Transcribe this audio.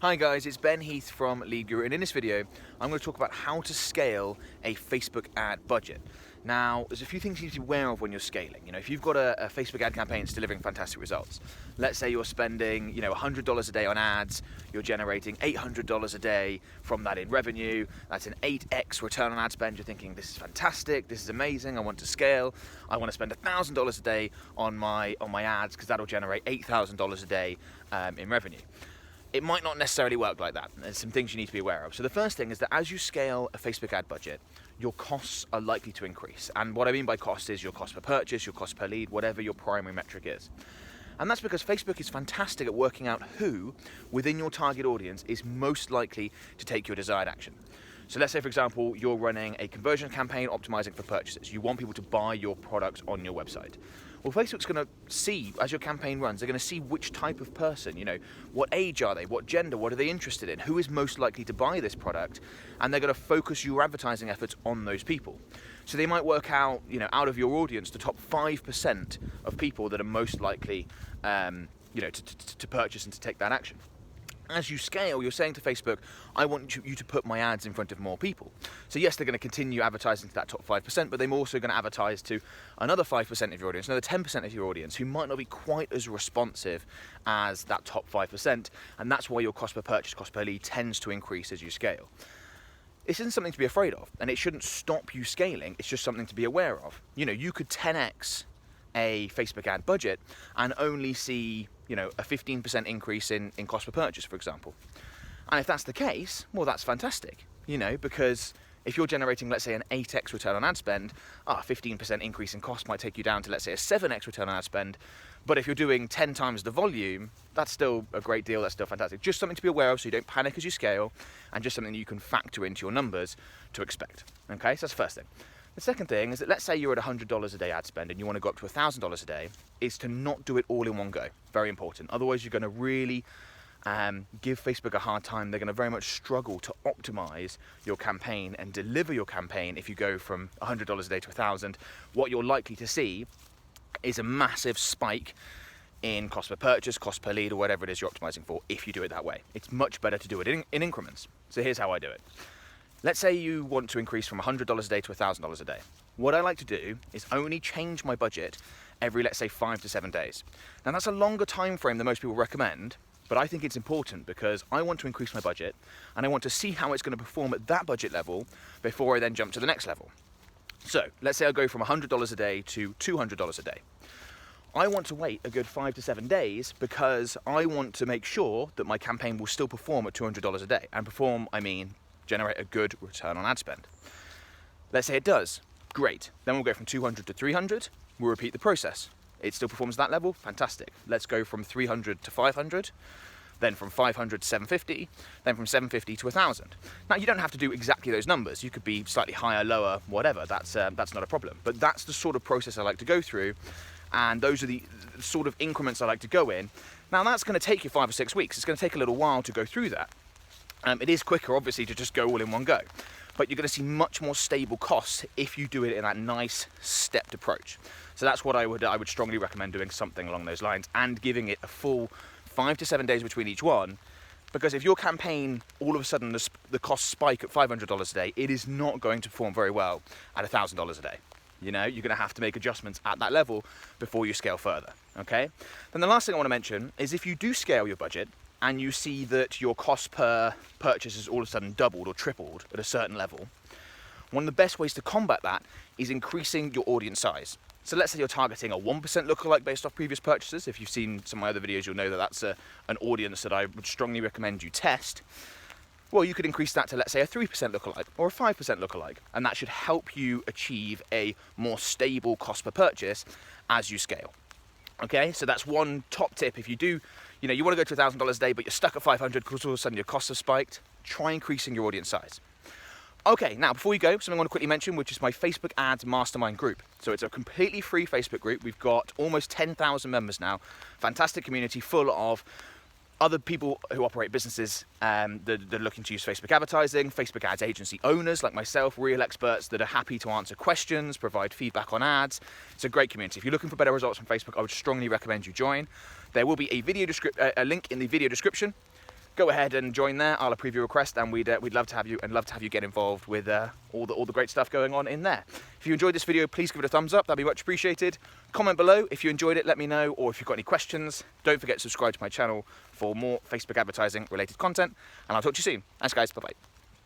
Hi guys, it's Ben Heath from Lead Guru, and in this video I'm going to talk about how to scale a Facebook ad budget. Now, there's a few things you need to be aware of when you're scaling. If you've got a Facebook ad campaign that's delivering fantastic results, let's say you're spending $100 a day on ads, you're generating $800 a day from that in revenue, that's an 8x return on ad spend. You're thinking, this is fantastic, this is amazing, I want to scale, I want to spend $1,000 a day on my ads because that'll generate $8,000 a day in revenue. It might not necessarily work like that. There's some things you need to be aware of. So the first thing is that as you scale a Facebook ad budget, your costs are likely to increase. And what I mean by cost is your cost per purchase, your cost per lead, whatever your primary metric is. And that's because Facebook is fantastic at working out who within your target audience is most likely to take your desired action. So let's say, for example, you're running a conversion campaign optimizing for purchases. You want people to buy your products on your website. Well, Facebook's going to see, as your campaign runs, they're going to see which type of person, what age are they, what gender, what are they interested in, who is most likely to buy this product, and they're going to focus your advertising efforts on those people. So they might work out, out of your audience, the top 5% of people that are most likely, to purchase and to take that action. As you scale, you're saying to Facebook, I want you to put my ads in front of more people. So yes, they're going to continue advertising to that top 5%, but they're also going to advertise to another 5% of your audience, another 10% of your audience, who might not be quite as responsive as that top 5%, and that's why your cost per purchase, cost per lead tends to increase as you scale. This isn't something to be afraid of, and it shouldn't stop you scaling, it's just something to be aware of. You could 10x a Facebook ad budget and only see a 15% increase in cost per purchase, for example. And if that's the case, well, that's fantastic, because if you're generating, let's say, an 8x return on ad spend, a 15% increase in cost might take you down to, let's say, a 7x return on ad spend. But if you're doing 10 times the volume, that's still a great deal, that's still fantastic. Just something to be aware of so you don't panic as you scale, and just something that you can factor into your numbers to expect. Okay, so that's the first thing. The second thing is that let's say you're at $100 a day ad spend and you want to go up to $1,000 a day, is to not do it all in one go. Very important. Otherwise, you're going to really give Facebook a hard time. They're going to very much struggle to optimize your campaign and deliver your campaign if you go from $100 a day to $1,000. What you're likely to see is a massive spike in cost per purchase, cost per lead, or whatever it is you're optimizing for if you do it that way. It's much better to do it in increments. So here's how I do it. Let's say you want to increase from $100 a day to $1,000 a day. What I like to do is only change my budget every, let's say, 5 to 7 days. Now that's a longer time frame than most people recommend, but I think it's important because I want to increase my budget and I want to see how it's going to perform at that budget level before I then jump to the next level. So let's say I go from $100 a day to $200 a day. I want to wait a good 5 to 7 days because I want to make sure that my campaign will still perform at $200 a day. And perform, I mean generate a good return on ad spend. Let's say it does. Great. Then we'll go from 200 to 300. We'll repeat the process. It still performs at that level. Fantastic. Let's go from 300 to 500. Then from 500 to 750. Then from 750 to 1,000. Now, you don't have to do exactly those numbers. You could be slightly higher, lower, whatever. That's not a problem. But that's the sort of process I like to go through. And those are the sort of increments I like to go in. Now, that's going to take you 5 or 6 weeks. It's going to take a little while to go through that. It is quicker, obviously, to just go all in one go. But you're going to see much more stable costs if you do it in that nice stepped approach. So that's what I would strongly recommend, doing something along those lines and giving it a full 5 to 7 days between each one. Because if your campaign, all of a sudden, the costs spike at $500 a day, it is not going to perform very well at $1,000 a day. You're going to have to make adjustments at that level before you scale further, okay? Then the last thing I want to mention is if you do scale your budget, and you see that your cost per purchase has all of a sudden doubled or tripled at a certain level, one of the best ways to combat that is increasing your audience size. So let's say you're targeting a 1% lookalike based off previous purchases. If you've seen some of my other videos, you'll know that that's an audience that I would strongly recommend you test. Well, you could increase that to, let's say, a 3% lookalike or a 5% lookalike, and that should help you achieve a more stable cost per purchase as you scale. Okay, so that's one top tip. If you do, you want to go to $1,000 a day, but you're stuck at 500 because all of a sudden your costs have spiked, try increasing your audience size. Okay, now before we go, something I want to quickly mention, which is my Facebook Ads Mastermind group. So it's a completely free Facebook group. We've got almost 10,000 members now. Fantastic community full of other people who operate businesses that are looking to use Facebook advertising, Facebook ads agency owners like myself, real experts that are happy to answer questions, provide feedback on ads. It's a great community. If you're looking for better results from Facebook, I would strongly recommend you join. There will be a link in the video description. go ahead and join there. I'll approve your request, and we'd love to have you, and love to have you get involved with all the great stuff going on in there. If you enjoyed this video, please give it a thumbs up. That'd be much appreciated. Comment below if you enjoyed it, let me know, or if you've got any questions. Don't forget to subscribe to my channel for more Facebook advertising related content, and I'll talk to you soon. Thanks guys, bye bye.